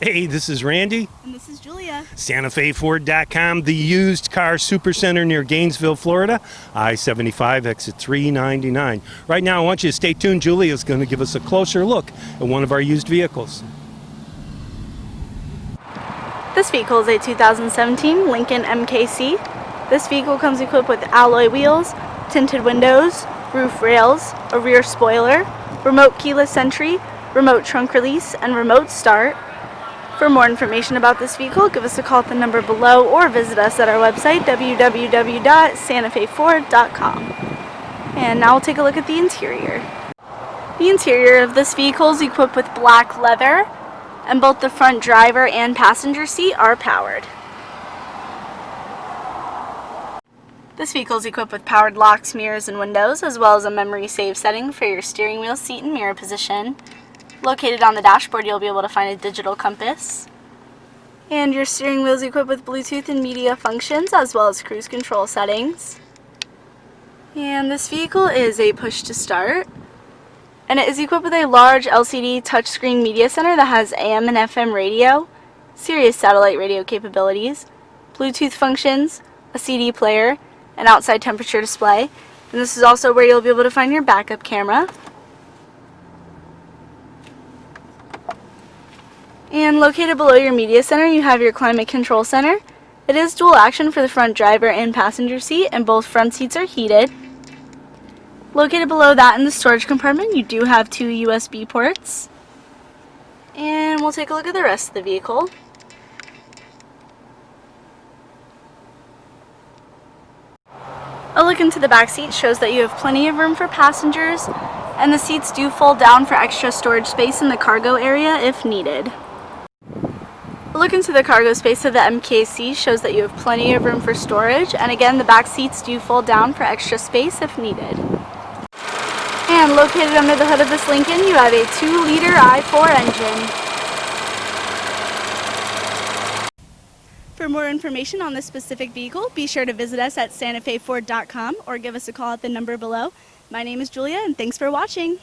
Hey, this is Randy. And this is Julia. SantaFeFord.com, the used car supercenter near Gainesville, Florida. I-75, exit 399. Right now, I want you to stay tuned. Julia's going to give us a closer look at one of our used vehicles. This vehicle is a 2017 Lincoln MKC. This vehicle comes equipped with alloy wheels, tinted windows, roof rails, a rear spoiler, remote keyless entry, remote trunk release, and remote start. For more information about this vehicle, give us a call at the number below or visit us at our website, www.santafeford.com. And now we'll take a look at the interior. The interior of this vehicle is equipped with black leather, and both the front driver and passenger seat are powered. This vehicle is equipped with powered locks, mirrors, and windows, as well as a memory save setting for your steering wheel, seat, and mirror position. Located on the dashboard, you'll be able to find a digital compass. And your steering wheel is equipped with Bluetooth and media functions, as well as cruise control settings. And this vehicle is a push to start. And it is equipped with a large LCD touchscreen media center that has AM and FM radio, Sirius satellite radio capabilities, Bluetooth functions, a CD player, an outside temperature display. And this is also where you'll be able to find your backup camera. And located below your media center, you have your climate control center. It is dual action for the front driver and passenger seat, and both front seats are heated. Located below that in the storage compartment, you do have 2 USB ports. And we'll take a look at the rest of the vehicle. A look into the back seat shows that you have plenty of room for passengers, and the seats do fold down for extra storage space in the cargo area if needed. A look into the cargo space of the MKC shows that you have plenty of room for storage, and again, the back seats do fold down for extra space if needed. And located under the hood of this Lincoln, you have a 2-liter i4 engine. For more information on this specific vehicle, be sure to visit us at SantaFeFord.com or give us a call at the number below. My name is Julia, and thanks for watching.